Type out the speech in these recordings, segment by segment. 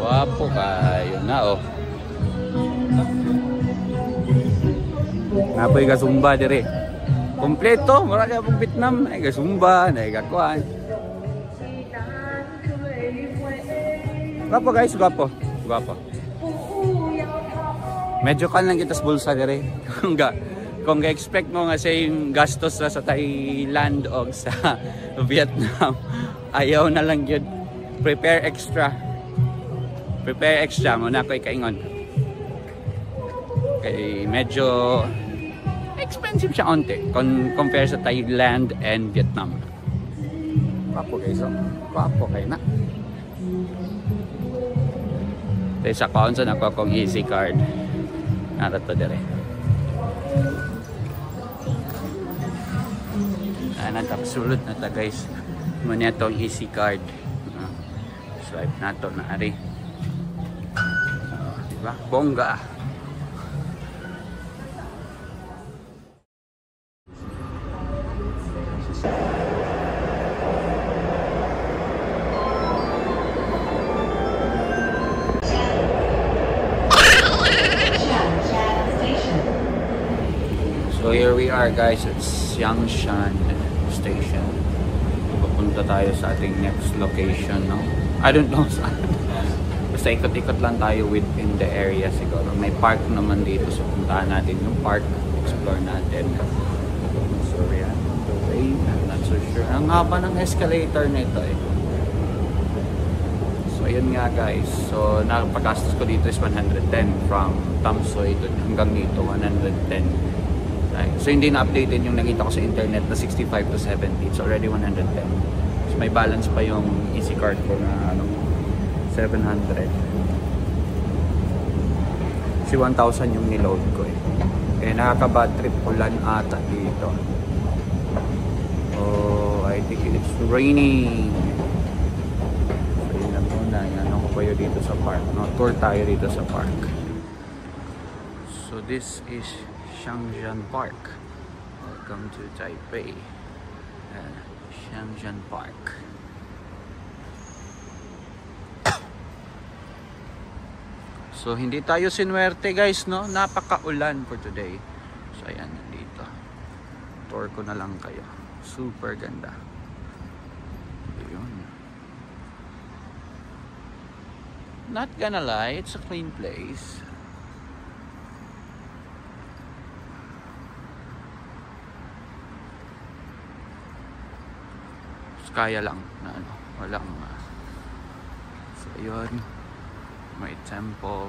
Wapo kayo na oh. Napoy ka Zumba dire. Kompleto, mura ka pong Vietnam, ay ka Zumba, ay ka kuan. Gwapo guys, gwapo. Gwapo. Medyo kan lang kita sa bulsa dire. Kung ga-expect mo nga same gastos sa Thailand o sa Vietnam, ayaw na lang yun. Prepare extra. Prepare extra mo na ko'y kaingon. Kaya medyo expensive siya onte compare sa Thailand and Vietnam. Papo guys, oh. Papo kayo na. Tayo sa kaon sa nako kong easy card. Narato dire. Natapsulod na ta guys. Muna itong easy card. Swipe na ito na ari. Diba? Bongga. So here we are guys at Xiangshan Station. Pupunta tayo sa ating next location, no? I don't know saan. Basta ikot-ikot lang tayo within the area siguro. May park naman dito, so puntahan natin yung park. Explore natin. So yeah, the way, I'm not so sure. Ang haba ng escalator na ito eh. So ayun nga guys. So napag-gastos ko dito is 110 from Tamsoy hanggang dito 110. So hindi na updated yung nakita ko sa internet na 65 to 70. It's already 110. So may balance pa yung easy card ko na ano 700. Si 1,000 yung niload ko eh. Eh nakaka-bad trip ulan ata dito. Oh, I think it's raining. So yun lang muna. Yan ako pa yun dito sa park. No, tour tayo dito sa park. So this is Xiangshan Park. Welcome to Taipei. Xiangshan Park. So hindi tayo sinuwerte guys, no? Napaka-ulan for today. So ayan dito. Tour ko na lang kayo. Super ganda. Ayun. Not gonna lie, it's a clean place. Kaya lang na ano, walang so yun, may temple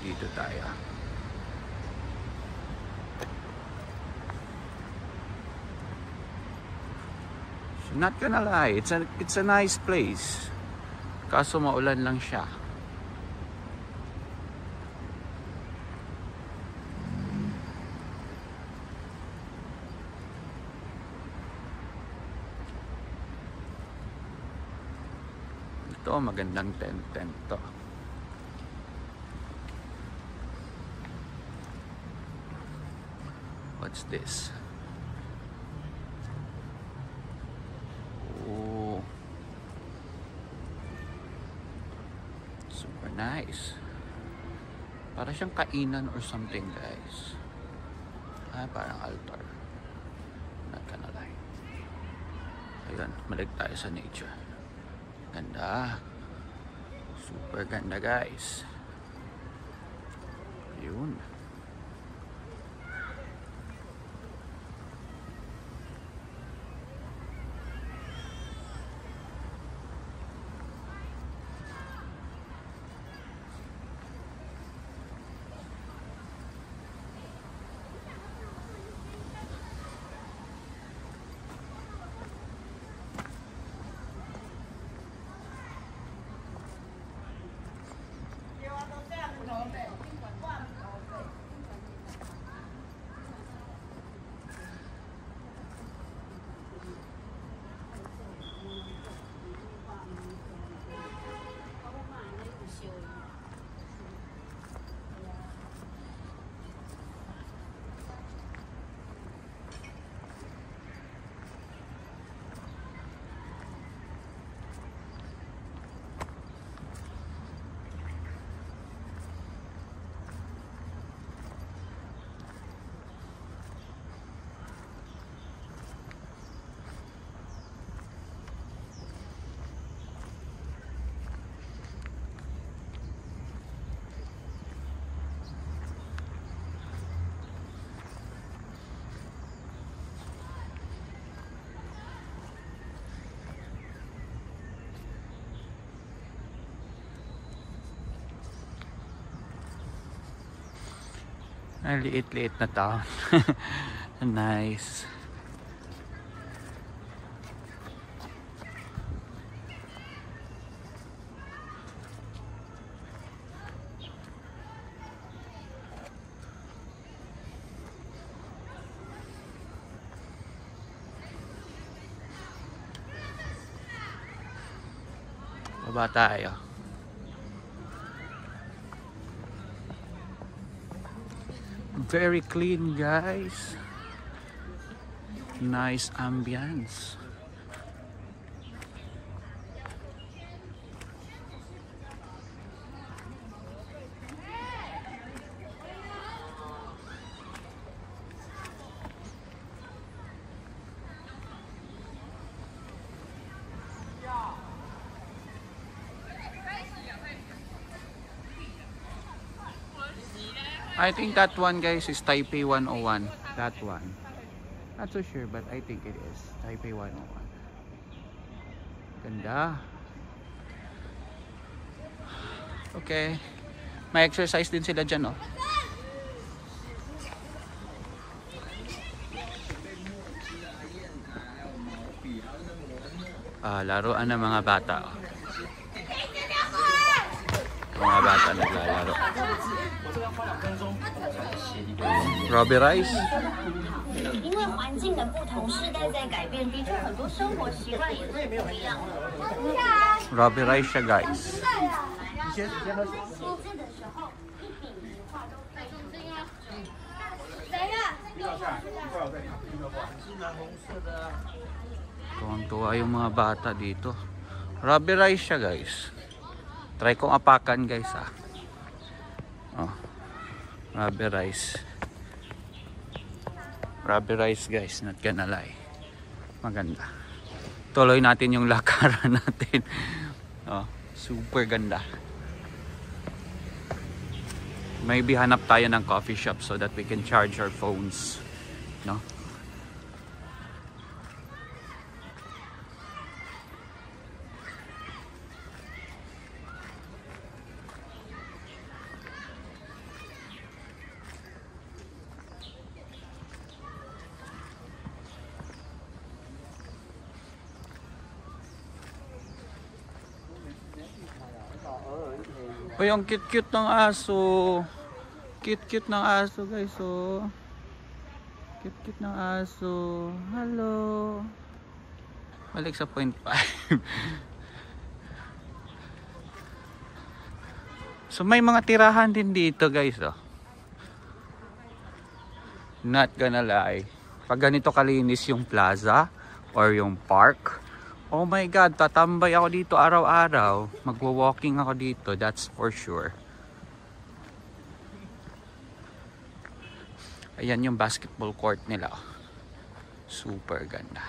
dito tayo. So not gonna lie, it's a nice place, kaso maulan lang siya. Ito, magandang tent to. What's this? Oh, super nice. Para siyang kainan or something guys. Parang altar. Not gonna lie. Ayun, malig tayo sa nature. Ganda. Super ganda guys. Yun. Ay, liit-liit na town. Nice. Baba tayo. Very clean, guys. Nice ambience. I think that one, guys, is Taipei 101. That one. Not so sure, but I think it is Taipei 101. Ganda. Okay. May exercise din sila dyan, oh. Laruan ng mga bata, oh. Mga bata naglalaro. Robby Rice. 因为环境的不同，世代在改变，的确很多生活习惯也是不一样的。 Robby Rice siya, guys. 写字的时候，一笔一画都非常重要。Tuwang-tuwa yung mga bata dito. Robby Rice siya, guys. Try kong apakan, guys, ah. Oh. Robby Rice. Robby Rice, guys, not gonna lie. Maganda. Tuloy natin yung lakaran natin. Oh, super ganda. Maybe hanap tayo ng coffee shop so that we can charge our phones, no? O, yung cute-cute ng aso. Cute-cute ng aso, guys, oh. Cute-cute ng aso. Hello. Balik sa point 5. So, may mga tirahan din dito, guys, oh. Not gonna lie. Pag ganito kalinis yung plaza or yung park, oh my God, tatambay ako dito araw-araw. Magwa-walking ako dito, that's for sure. Ayan yung basketball court nila. Super ganda.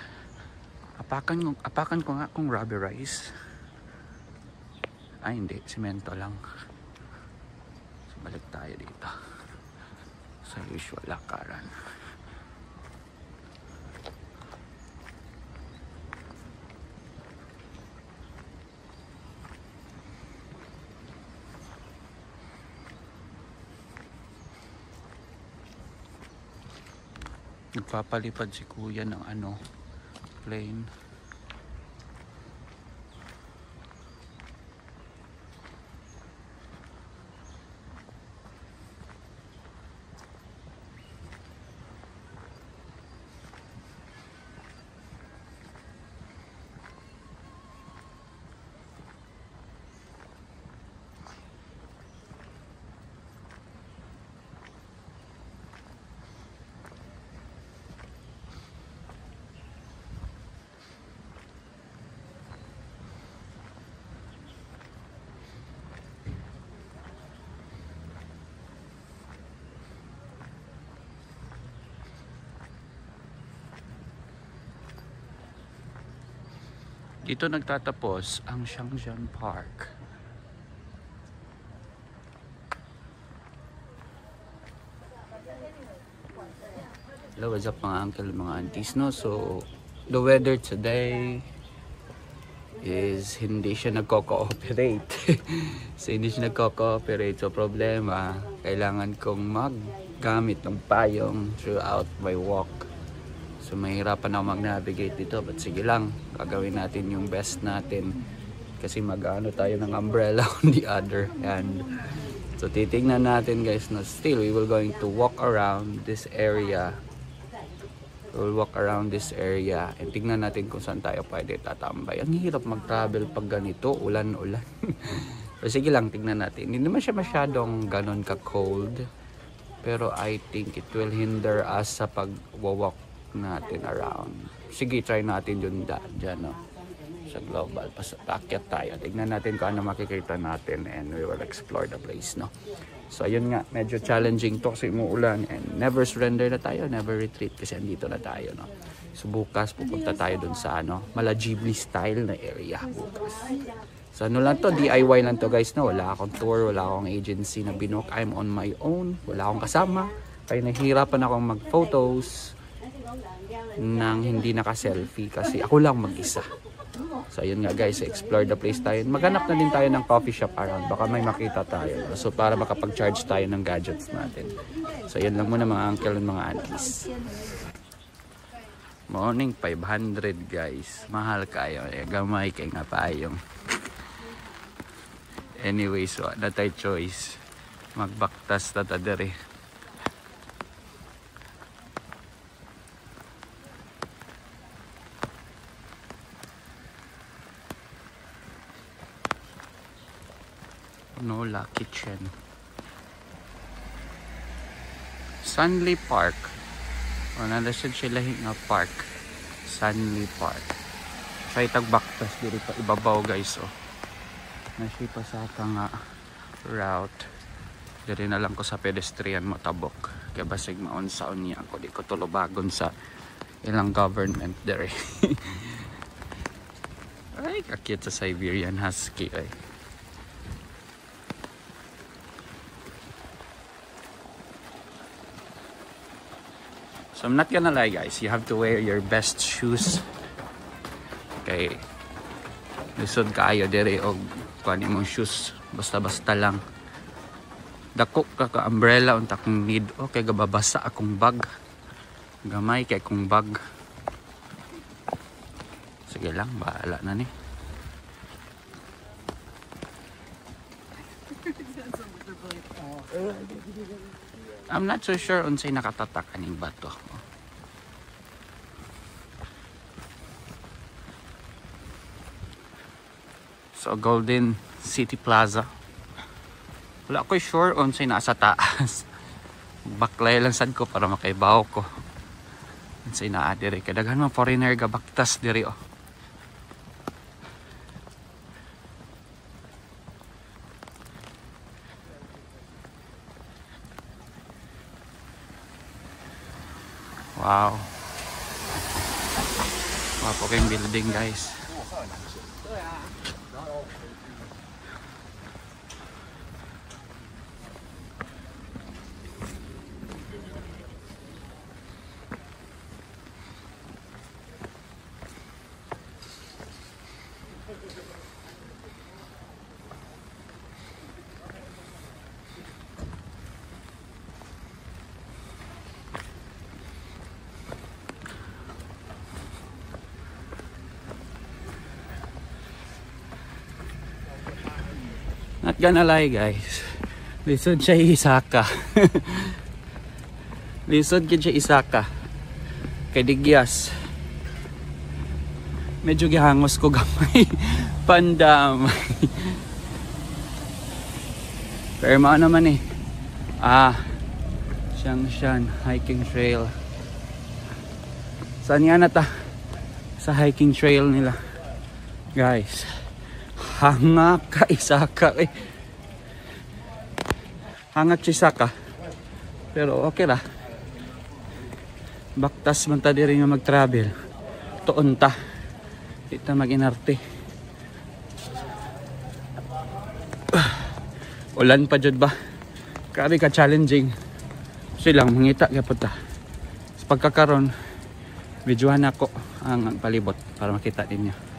Apakan ko nga kung Robby Rice. Ay, hindi. Semento lang. So, balik tayo dito. Sa usual lakaran. Nagpapalipad si kuya ng plane. Dito nagtatapos ang Xiangshan Park. Hello, what's up mga uncle, mga aunties, no? So, the weather today is hindi siya nagko-cooperate. So, hindi siya nagko-cooperate. So, problema, kailangan kong gamit ng payong throughout my walk. So mahirapan ako mag-navigate dito, but sige lang, gagawin natin yung best natin kasi mag-ano tayo ng umbrella on the other hand. So titignan natin guys na still we will going to walk around this area. We'll walk around this area and tignan natin kung saan tayo pwede tatambay. Ang hirap mag-travel pag ganito, ulan-ulan. So sige lang, tignan natin. Hindi naman siya masyadong ganon ka-cold, pero I think it will hinder us sa pag-walk natin around. Sige, try natin yun dyan, no? Sa global, pakyat tayo. Tignan natin kung ano makikita natin and we will explore the place, no? So ayun nga, medyo challenging to kasi umuulan and never surrender na tayo, never retreat kasi andito na tayo, no? So bukas pupunta tayo dun sa Mala Ghibli style na area bukas. So ano lang to, DIY lang to guys, no? Wala akong tour, wala akong agency na binook. I'm on my own, wala akong kasama. Kaya nahihirapan akong mag-photos nang hindi naka-selfie kasi ako lang mag-isa. So ayun nga guys, explore the place tayo. Maghanap na din tayo ng coffee shop around, baka may makita tayo. So para makapag-charge tayo ng gadgets natin. So ayun lang muna mga uncle and mga aunties. Morning 500 guys, mahal kayo, gamay kay nga payong. Anyway, so na tayo choice, magbaktas na tadere. Nola Kitchen, Sunley Park. O nalasad sila nga park, Sunley Park. Try tagbaktas dito pa ibabaw guys. Oh, nasi pa sa nga route. Diri na lang ko sa pedestrian motabok. Kaya basig maunsaon niya ako. Di ko tulubagon sa ilang government dere. Ay, kakit sa Siberian Husky ay. So I'm not gonna lie guys, you have to wear your best shoes. Okay, lisod kaayo dire og kuan imong shoes, basta-basta lang. Dako ka umbrella unta kung need. Okay, gababasa akong bag. Gamay kay akong bag. Sige lang, bahala na ni. I'm not so sure unsay nakatatak aning bato. So Golden City Plaza. Wala ko sure unsay nasa taas. Baklay lang sad ko para makaibaw ko. Unsay naa diri kay daghan man foreigner ga baktas diri oh. Wow. Wapo kayong building guys. Not gonna lie guys, lisod siya isaka. Lisod siya isaka kay Digyas. Medyo gihangos ko gamay. Pandamay. Pero mao naman eh. Xiangshan hiking trail. Saan nga na ta? Sa hiking trail nila guys. Hangak ka isaka eh. Hangak si isaka. Pero okay lah. Baktas man ta diri nga mag-travel. Tuon ta. Kita mag-inarte. Ulan pa jud ba? Grabe ka challenging. Silang mangita gyapon ta. Sa pagkakaron, videohan ako ang palibot para makita ninyo.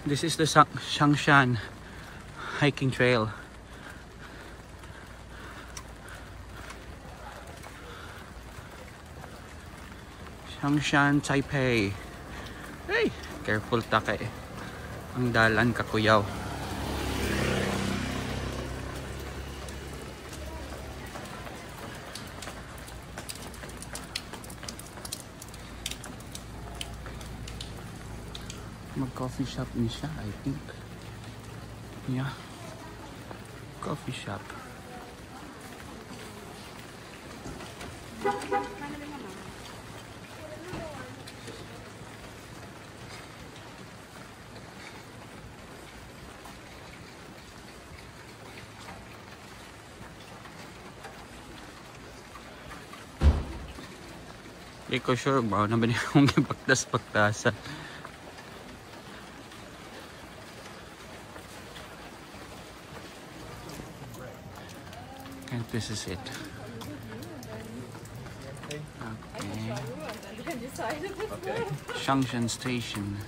This is the Xiangshan hiking trail. Changshan, Taipei. Hey, careful take. Ang dalan kakuyaw. Mag-coffee shop ni siya, I think. Yeah. Coffee shop. Hindi ko sure ba na ba niya kung ipagtas-pagtasan. And this is it. Okay. Changshan Station.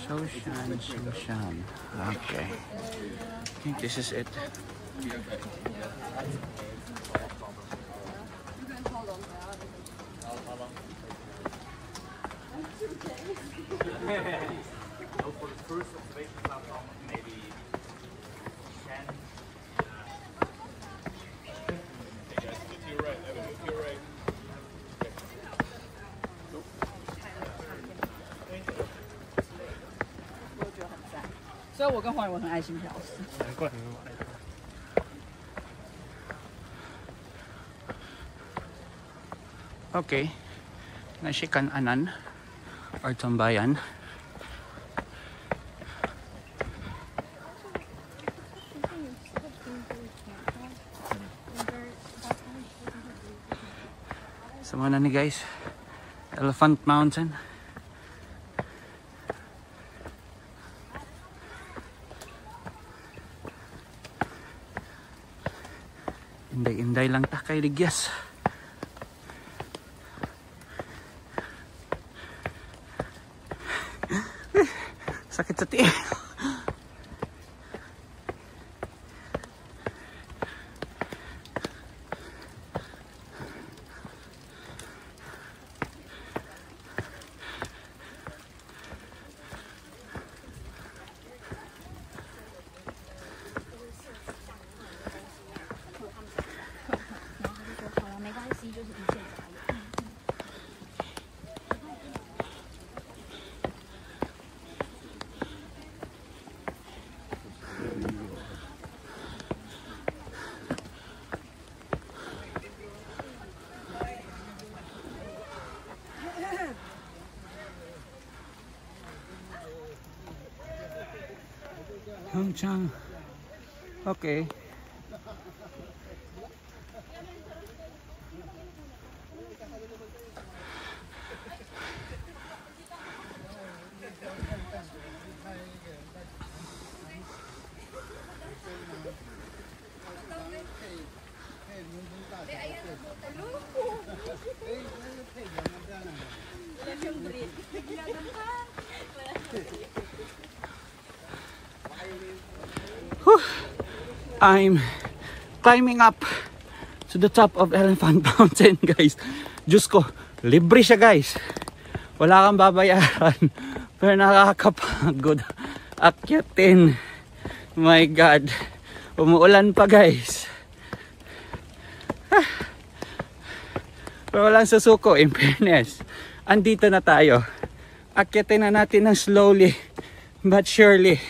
Changshan. Okay. I think this is it.所以我跟黄宇文很爱心表示。难怪。Okay. Nasikan-anan or tambayan. Sama na ni guys. Elephant Mountain. Inday-inday lang ta kay Ligyas. Sakit sa tiyan. Hongchang. Okay. I'm climbing up to the top of Elephant Mountain, guys. Diyos ko, libre siya, guys. Wala kang babayaran. Pero nakakapagod akyatin. My God. Umuulan pa, guys. Pero walang susuko, in fairness. Andito na tayo. Akyatin na natin ng slowly but surely.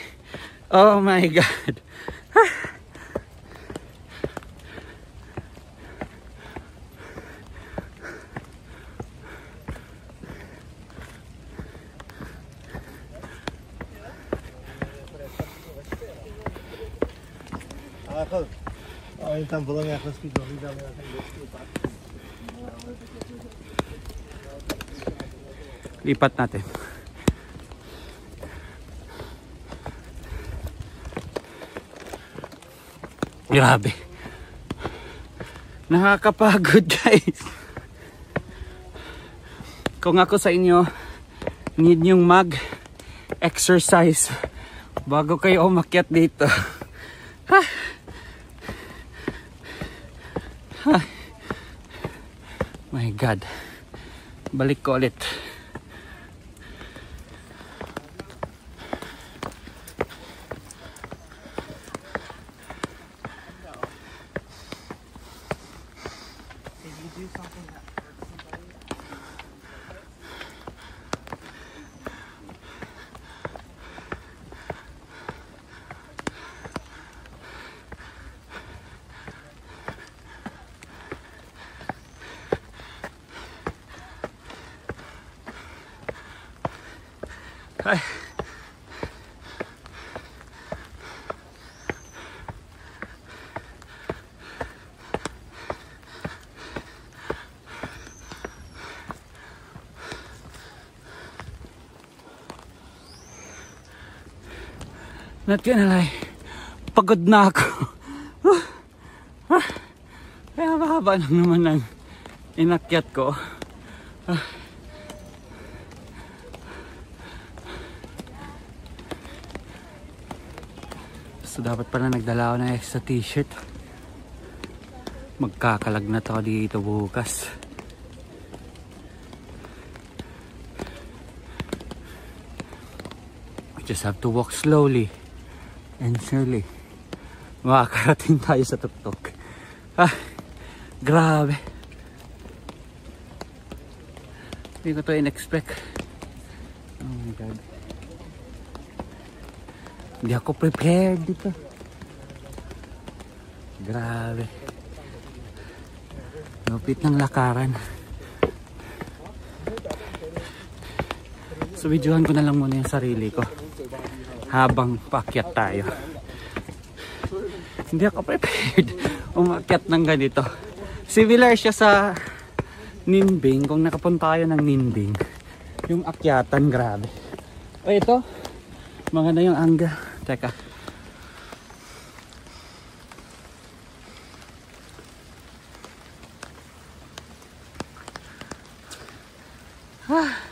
Oh my God. Lipat natin. Grabe. Nakakapagod, guys. Kung ako sa inyo, need nyong mag-exercise bago kayo umakyat dito. Ay, my God. Balik ko ulit. Ay. Not gonna lie, pagod na ako. Kaya mahaba lang naman ang inakyat ko. So dapat pala nagdala ako ng extra t-shirt. Magkakalagnat ako dito bukas. We just have to walk slowly and surely makakarating tayo sa tuktok. Grabe. Hindi ko to in-expect. Oh my God. Hindi ako prepared dito. Grabe. Lupit ng lakaran. So videohan ko na lang muna yung sarili ko habang paakyat tayo. Hindi ako prepared umakyat ng ganito. Similar siya sa Ninbing. Kung nakapunta tayo ng Ninbing, yung akyatan, grabe. O ito, maganda yung angle. Teka. Ah.